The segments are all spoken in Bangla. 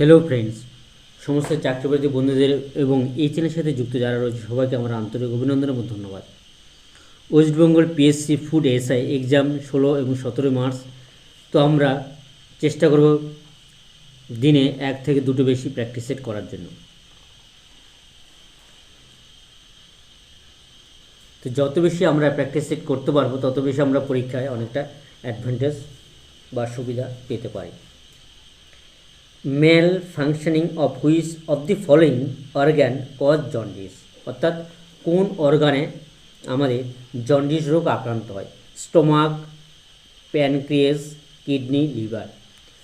হ্যালো ফ্রেন্ডস, সমস্ত চাকরিপ্রার্থী বন্ধুদের এবং এই চ্যানেলের সাথে যুক্ত যারা রয়েছে সবাইকে আমার আন্তরিক অভিনন্দন এবং ধন্যবাদ। West Bengal PSC food SI exam 16 এবং 17 মার্চ। তো আমরা চেষ্টা করব দিনে 1 থেকে 2টো বেশি প্র্যাকটিস সেট করার জন্য। তো যত বেশি আমরা প্র্যাকটিস সেট করতে পারবো তত বেশি আমরা পরীক্ষায় অনেকটা অ্যাডভান্টেজ বা সুবিধা পেতে পারি। Malfunctioning of which of the following organ cause jaundice, অর্থাৎ কোন অর্গানে আমাদের জন্ডিস রোগ আক্রান্ত হয়? Stomach, pancreas, kidney, liver.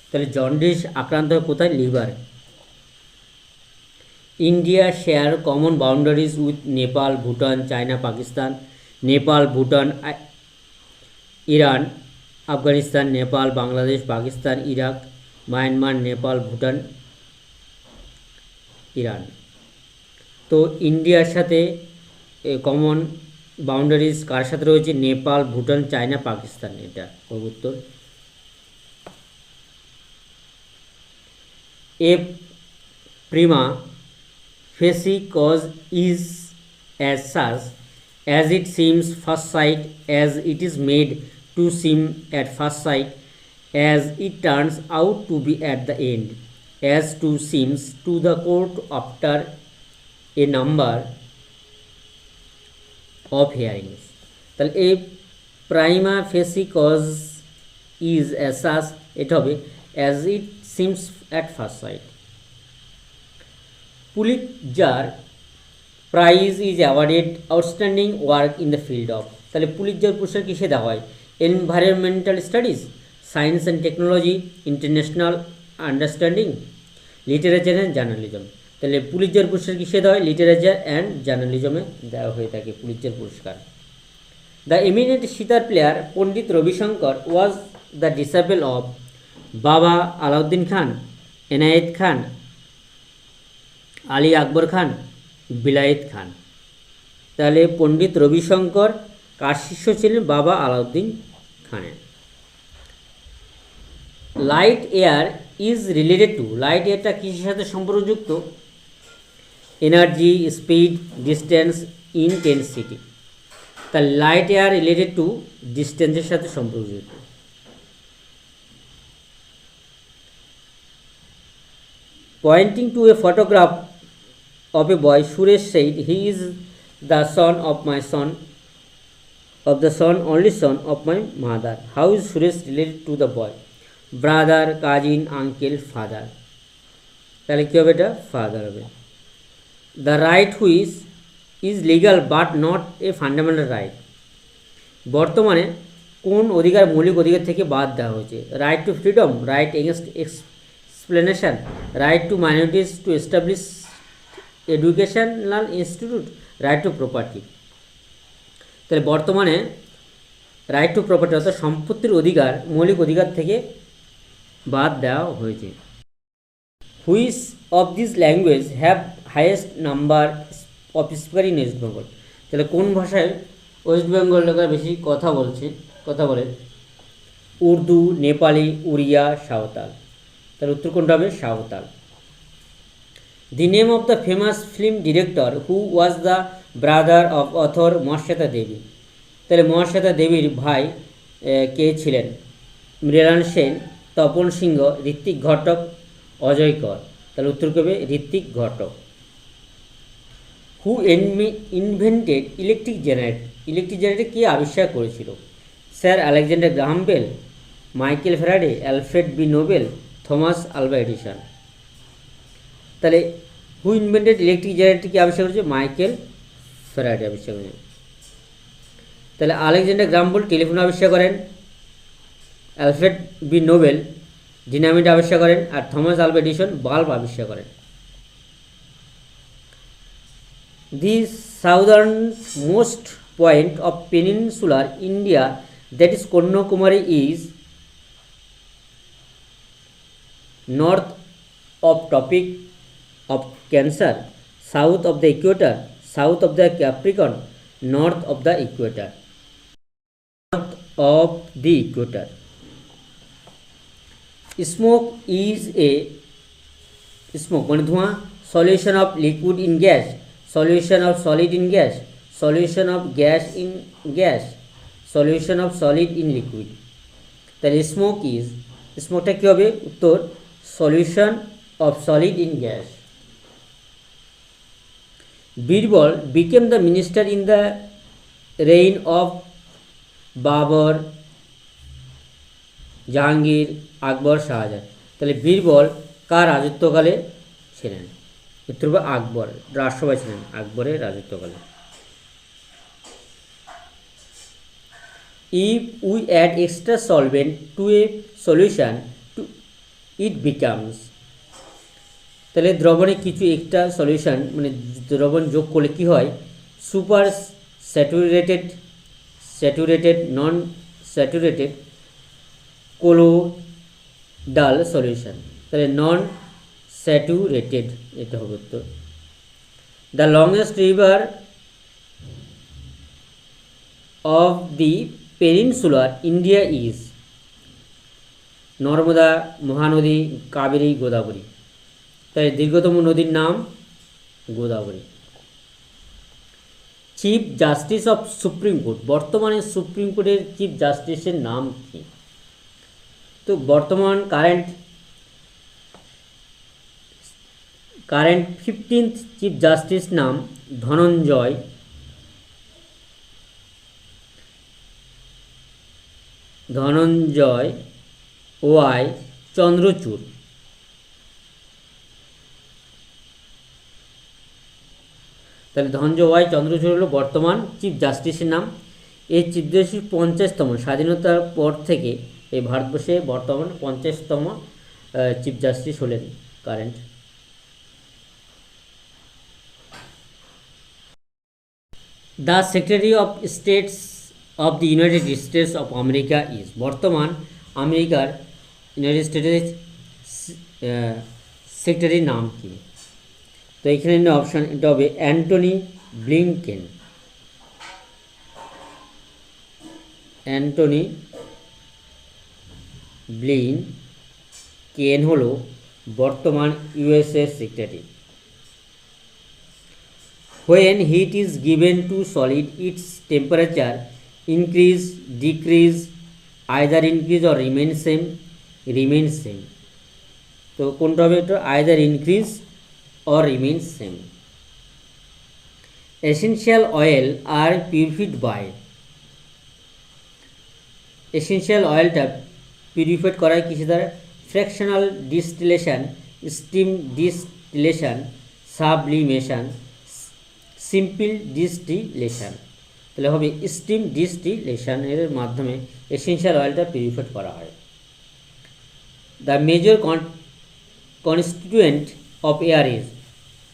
তাহলে জন্ডিস আক্রান্ত হয় কোথায়? Liver. India share common boundaries with Nepal, Bhutan, China, Pakistan. Nepal, Bhutan, Iran, Afghanistan, Nepal, Bangladesh, Pakistan, Iraq, Myanmar, Nepal, Bhutan, Iran. তো ইন্ডিয়ার সাথে কমন বাউন্ডারিজ কার সাথে রয়েছে? নেপাল, ভুটান, চায়না, পাকিস্তান। এটা উত্তর। A prima facie cause is as such as it seems first sight, as it is made to seem at first sight, as it turns out to be at the end, as to seems to the court after a number of hearings. তাহলে এই prima facie cause is as such, এটা হবে as it seems at first sight. Pulitzer prize is awarded outstanding work in the field of. তাহলে পুলিৎজার পুরস্কার কিসে দেওয়া হয়? Environmental studies, science and technology, international understanding, literature and journalism. তাহলে পুলিৎজার পুরস্কার কিসে দেওয়া হয়? লিটারেচার অ্যান্ড জার্নালিজমে দেওয়া হয়ে থাকে পুলিৎজার পুরস্কার। The eminent sitar player Pandit Ravi Shankar was the disciple of Baba Alauddin খান, এনায়েত খান, আলী আকবর খান, বিলায়েত খান। তাহলে পণ্ডিত রবিশঙ্কর কার শিষ্য ছিলেন? বাবা আলাউদ্দিন খানের। Light year is related to, light এয়ারটা কিসের সাথে সম্পর্কযুক্ত? Energy, speed, distance, intensity. তাহলে লাইট এয়ার রিলেটেড টু ডিস্টেন্সের সাথে সম্পর্কযুক্ত। Pointing to a photograph of a boy, Suresh said, "He is the son of my son, of the son, only son of my mother." How is Suresh related to the boy? Brother, cousin, uncle, father. তাহলে কী হবে? এটা ফাদার হবে। The right which is legal but not a fundamental right. বর্তমানে কোন অধিকার মৌলিক অধিকার থেকে বাদ দেওয়া হয়েছে? Right two freedom, right against explanation, right two minorities to establish educational institute, right two property. তাহলে বর্তমানে রাইট টু প্রপার্টি অর্থাৎ সম্পত্তির অধিকার মৌলিক অধিকার থেকে বাদ দেওয়া হয়েছে। Which of this language have highest number of speaker in West Bengal? তাহলে কোন ভাষায় ওয়েস্ট বেঙ্গল লোকেরা বেশি কথা বলে? উর্দু, নেপালি, উড়িয়া, সাঁওতাল। তার উত্তর কোনটা হবে? Santhal. The name of the famous film director who was the brother of author Mahasweta Devi. তাহলে মহাশ্বেতা দেবীর ভাই কে ছিলেন? মৃণাল সেন, তপন সিংহ, ঋত্বিক ঘটক, অজয় কর। তাহলে উত্তর করবে Ritwik Ghatak. Who invented electric generator কে আবিষ্কার করেছিল? Sir Alexander Graham Bell, Michael Faraday, Alfred B Nobel, Thomas Alva Edison. তাহলে হু ইনভেন্টেড ইলেকট্রিক জেনারেটর কে আবিষ্কার করেছে? মাইকেল ফ্যারাডে আবিষ্কার করেছে। তাহলে আলেকজান্ডার গ্রাহাম বেল টেলিফোন আবিষ্কার করেন, অ্যালফ্রেড বি নোবেল ডিনামিট আবিষ্কার করেন, আর থমাস আলভা এডিসন বাল্ব আবিষ্কার করেন। The southernmost point of peninsular India, that is Kanyakumari, is north of tropic of Cancer, south of the equator, south of the Capricorn, north of the equator. North of the equator. Smoke is a smoke মানে ধোঁয়া, solution of liquid in gas, solution of solid in gas, solution of gas in gas, solution of solid in liquid. তাহলে স্মোকটা কী হবে? উত্তর solution of solid in gas. Birbal became the minister in the reign of Babur, Jahangir, Akbar, Shahjahan. তাহলে বীরবল কার রাজত্বকালে ছিলেন? উত্তর হবে আকবর, রাজসভায় ছিলেন আকবরের রাজত্বকালে। If we add extra solvent to a solution to it becomes. তাহলে দ্রবণে কিছু এক্সট্রা সলিউশন মানে দ্রবণ যোগ করলে কী হয়? Super saturated, non saturated, colloidal solution. তাহলে নন স্যাচুরেটেড এটা হবে উত্তর। The longest river of the peninsular India is Narmada, Mahanadi, Kaveri, Godavari. তাই দীর্ঘতম নদীর নাম Godavari. Chief justice of supreme court, বর্তমানে সুপ্রিম কোর্টের চিফ জাস্টিসের নাম কি? তো বর্তমান কারেন্ট 15th চিফ জাস্টিস নাম ধনঞ্জয় ওয়াই চন্দ্রচূড়। তাহলে ধনঞ্জয় ওয়াই চন্দ্রচূড় হলো বর্তমান চিফ জাস্টিসের নাম। এই চিফ জাস্টিস 50তম, স্বাধীনতার পর থেকে এই ভারতবর্ষে বর্তমান 50তম চিফ জাস্টিস হলেন current. The secretary of states of the United states of America is, বর্তমান আমেরিকার ইউনাইটেড স্টেটের সেক্রেটারির নাম কি? তো এখানে অপশান এটা হবে অ্যান্টনি ব্লিংকেন। অ্যান্টনি ব্লিংকেন হলো বর্তমান USA secretary. When heat is given to solid, its temperature increase, decrease, either increase or remain same, remains same. তো কোনটা হবে? এটা either increase or remains same. Essential oil are purified by, essential oilটা পিউরিফাইড করা হয় কিসের দ্বারা? Fractional distillation, steam distillation, sublimation, simple distillation. তাহলে হবে স্টিম ডিস্টিলেশনের মাধ্যমে এসেনশিয়াল অয়েলটা পিউরিফাইড করা হয়। The major constituent of air is,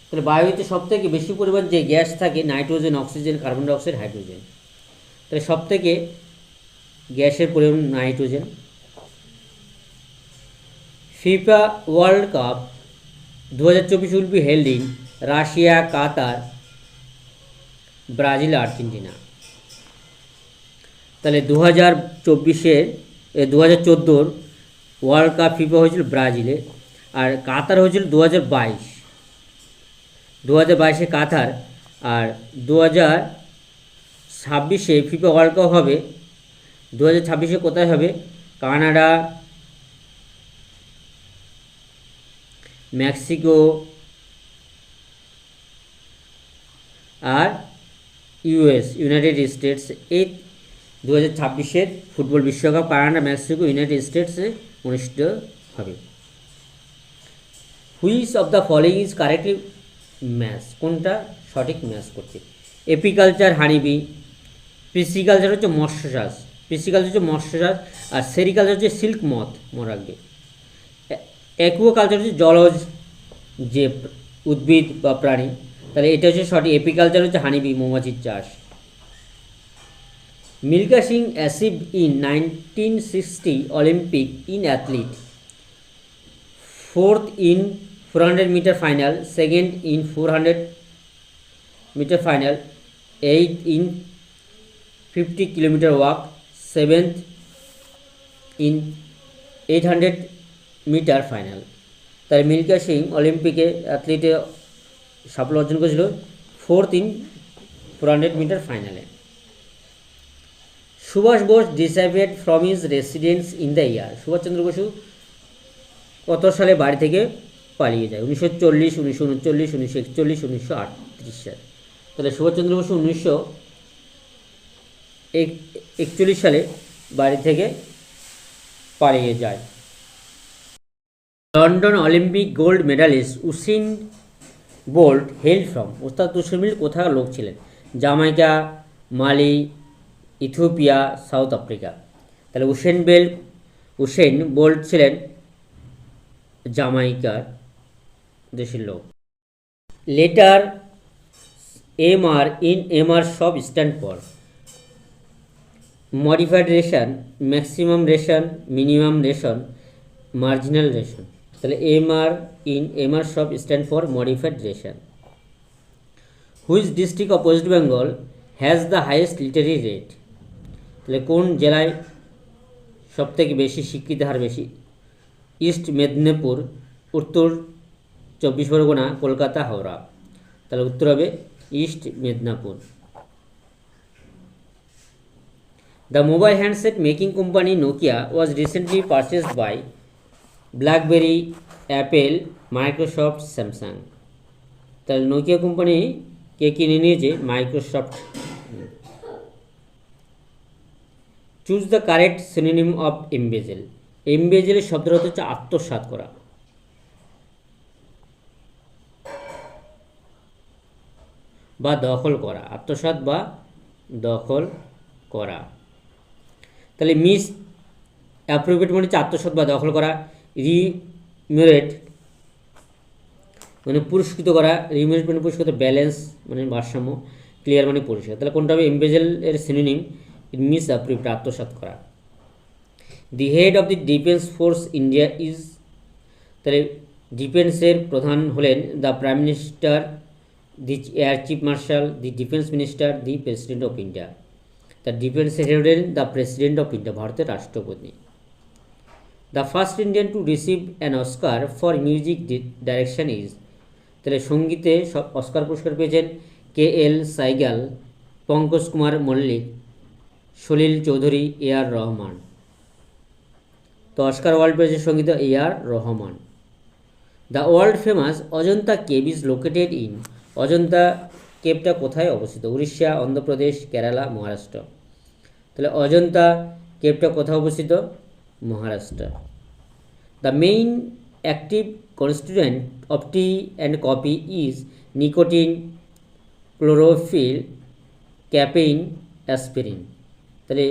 তাহলে বায়ুতে সবথেকে বেশি পরিমাণ যে গ্যাস থাকে nitrogen, oxygen, carbon dioxide, hydrogen. তাহলে সবথেকে গ্যাসের পরিমাণ nitrogen. FIFA world cup 2024 will be held in Russia, Qatar, Brazil, Argentina. তাহলে 2014 ওয়ার্ল্ড কাপ ফিফা হয়েছিল ব্রাজিলে, আর কাতার হয়েছিল 2022 কাতার, আর 2026 ফিফা ওয়ার্ল্ড কাপ হবে। 2026 কোথায় হবে? কানাডা, মেক্সিকো আর ইউনাইটেড স্টেটস। এই 2026 ফুটবল বিশ্বকাপ কানাডা, মেক্সিকো, ইউনাইটেড স্টেটসে অনুষ্ঠিত হবে। Which of the following is correctly match, কোনটা সঠিক ম্যাচ করছে? এপিকালচার হানিবি, পিসিকালচার হচ্ছে মৎস্য চাষ, আর সেরিকালচার হচ্ছে সিল্ক মথ, মনে রাখবে। অ্যাকুয়াকালচার হচ্ছে জলজ যে উদ্ভিদ বা প্রাণী, তাহলে এটা হচ্ছে সঠিক। এপিকালচার হচ্ছে হানিবি, মৌমাছির চাষ। Milkha Singh achieved in 1960 Olympic in athlete, 4th in 400 meter final, 2nd in 400 meter final, 8th in 50 kilometer walk, 7th in 800 meter final. তাই মিল্খা সিং অলিম্পিকে অ্যাথলিটে সাফল্য অর্জন করেছিল 4th in 400 মিটার ফাইনালে। Subhash Bose disappeared from his residence in the year, Subhashchandra Basu কত সালে বাড়ি থেকে পালিয়ে যায়? 1940, 1939, 1941, 1938 সালে। তাহলে সুভাষচন্দ্র বসু 1941 সালে বাড়ি থেকে পালিয়ে যায়। London Olympic gold medallist Usain Bolt hail from, ওস্তাদ উসেইন বোল্ট কোথাকার লোক ছিলেন? Jamaica, Mali, Ethiopia, South Africa. তাহলে উসেইন বোল্ট ছিলেন জামাইকার দেশের লোক। লেটার MR in MR সব stand for modified ration, maximum ration, minimum ration, marginal ration. তাহলে MR in MR সব stand for modified ration. Which district of west Bengal has the highest literacy rate? তাহলে কোন জেলায় সবথেকে বেশি শিক্ষিত হার বেশি? ইস্ট মেদিনীপুর, উত্তর 24 পরগনা, কলকাতা, হাওড়া। তাহলে উত্তর হবে east Medinipur. The mobile handset making company Nokia was recently purchased by BlackBerry, Apple, Microsoft, Samsung. তাহলে নোকিয়া কোম্পানি কে কিনে নিয়েছে? Microsoft. Choose the correct synonym of embezzle. এমবেজেলের শব্দের অর্থ হচ্ছে আত্মসাৎ করা। বা দখল করা, আত্মসাৎ বা দখল করা। তাহলে মিস অ্যাপ্রোপ্রিয়েট মানে হচ্ছে আত্মসাৎ বা দখল করা। রিমিউরেট মানে পুরস্কৃত করা, রিমিউরেট মানে পুরস্কৃত, ব্যালেন্স মানে ভারসাম্য, ক্লিয়ার মানে পরিষ্কার। তাহলে কোনটা হবে? এমবেজেল এর সিনোনিম মিস অ্যাপ্রোপ্রিয়েট, আত্মসাৎ করা। The head of the defence force India is, তাহলে ডিফেন্সের প্রধান হলেন the prime minister, the air chief marshal, the defence minister, the president of India. The ডিফেন্সের হেড হলেন দ্য প্রেসিডেন্ট অফ ইন্ডিয়া, ভারতের রাষ্ট্রপতি। The first Indian to receive an Oscar for music direction is, তাহলে সঙ্গীতে অস্কার পুরস্কার পেয়েছেন KL সাইগাল, পঙ্কজ কুমার মল্লিক, সলিল চৌধুরী, AR রহমান। তো অস্কার ওয়ার্ল্ড পেয়েছে সঙ্গীতে AR Rahman. The world famous Ajanta cave is located in, Ajanta কেভটা কোথায় অবস্থিত? উড়িষ্যা, অন্ধ্রপ্রদেশ, কেরালা, মহারাষ্ট্র। তাহলে অজন্তা কেভটা কোথায় অবস্থিত? Maharashtra. The main active constituent of T and coffee is nicotine, chlorophyll, caffeine, aspirin. তাহলে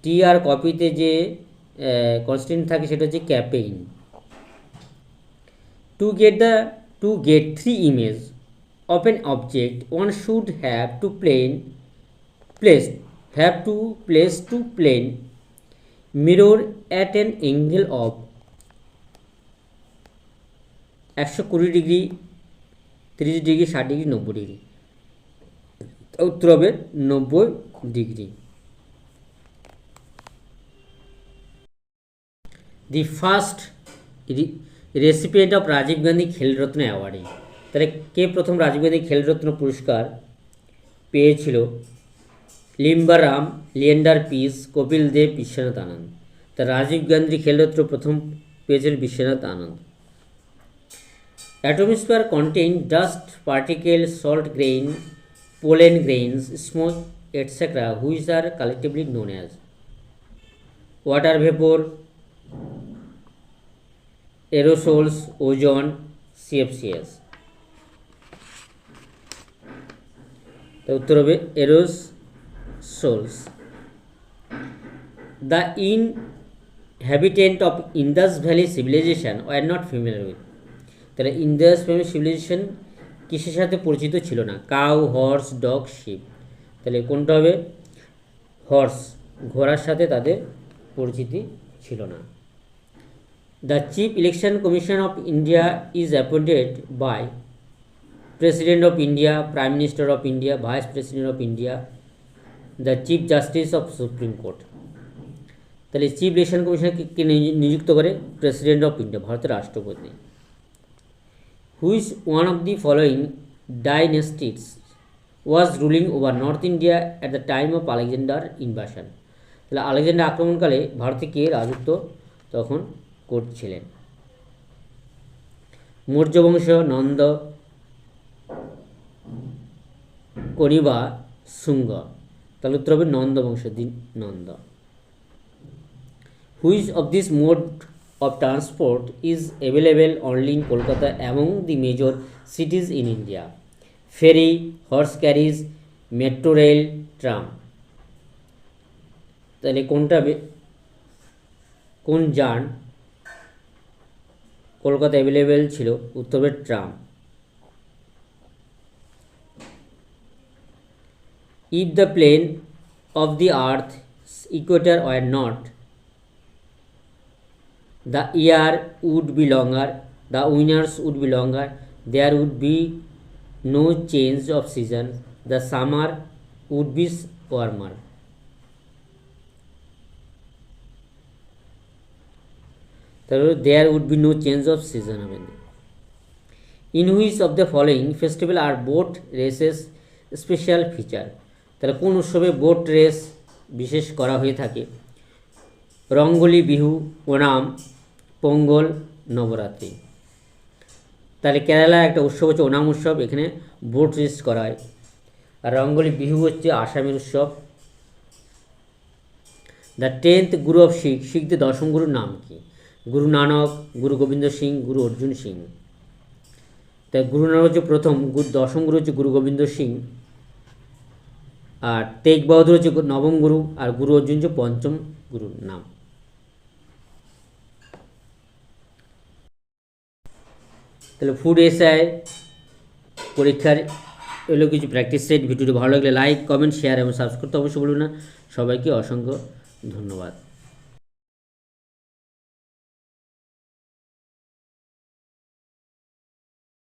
টি আর কফিতে যে কনস্টিটুয়েন্ট থাকে সেটা হচ্ছে caffeine. To get 3 images of an object, one should have to place two plane mirror at an angle of 120 degree, 30 degree, 60 degree, 90 degree. উত্তর হবে 90 degree. The first recipient of Rajiv Gandhi Khel Ratna অ্যাওয়ার্ডে, তাহলে কে প্রথম রাজীব গান্ধী খেলরত্ন পুরস্কার পেয়েছিল? লিম্বারাম, লিয়েন্ডার পিস, কপিল দেব, বিশ্বনাথ আনন্দ। তা রাজীব গান্ধী খেলরত্ন প্রথম পেয়েছিলেন Vishwanath Anand. Atmosphere contain dust particle, salt grain, pollen grains, smoke etcetera which are collectively known as water vapour, aerosols, ozone, CFCs। তো উত্তর হবে এরোসোলস। The inhabitant of Indus valley civilisation were not familiar with, তাহলে ইন্দাস ভ্যালি সিভিলাইজেশন কিসের সাথে পরিচিত ছিল না? Cow, horse, dog, sheep. তাহলে কোনটা হবে? হর্স, ঘোড়ার সাথে তাদের পরিচিতি ছিল না। The Chief Election Commission of India is appointed by President of India, Prime Minister of India, Vice President of India, the Chief Justice of Supreme Court। তাহলে চিফ ইলেকশন কমিশন কে নিযুক্ত করে? প্রেসিডেন্ট অফ ইন্ডিয়া, ভারতের রাষ্ট্রপতি। Which one of the following dynasties was ruling over North India at the time of Alexander invasion? তাহলে আলেকজান্ডার আক্রমণকালে ভারতে কে রাজত্ব তখন করছিলেন? মৌর্য বংশ, নন্দ, কনিবা, শুঙ্গ। তাহলে উত্তর হবে নন্দ বংশ, Nanda. Which of this mode of transport is available only in Kolkata among the major cities in India? Ferry, horse carriage, metro rail, tram. তাহলে কোনটা কোন যান কলকাতা অ্যাভেলেবেল ছিল? উত্তর হবে tram. If the plane of the earth's equator were not, the year would be longer, the winters would be longer, there would be no change of season, the summer would be warmer. তাহলে there would be no change of season হবে। In which of the following festival are boat races special feature? তাহলে কোন উৎসবে বোট রেস বিশেষ করা হয়ে থাকে? রঙ্গোলি, বিহু, ওনাম, পোঙ্গল, নবরাত্রি। তাহলে কেরালার একটা উৎসব হচ্ছে ওনাম উৎসব, এখানে বোট রেস করা হয়। আর রঙ্গোলি বিহু হচ্ছে আসামের উৎসব। দ্য 10th গুরু অফ শিখ, শিখদের দশম গুরুর নাম কি? গুরু নানক, গুরু গোবিন্দ সিং, গুরু অর্জুন সিং। তাই গুরু নানক হচ্ছে প্রথম, দশম গুরু হচ্ছে গুরু গোবিন্দ সিং, আর তেগ বাহাদুর হচ্ছে নবম গুরু, আর গুরু অর্জুন হচ্ছে পঞ্চম গুরুর নাম। তাহলে ফুড এসআই পরীক্ষার এগুলো কিছু প্র্যাকটিস সেট। ভিডিওটি ভালো লাগলে লাইক, কমেন্ট, শেয়ার এবং সাবস্ক্রাইব করতে অবশ্যই বলুন না। সবাইকে অসংখ্য ধন্যবাদ।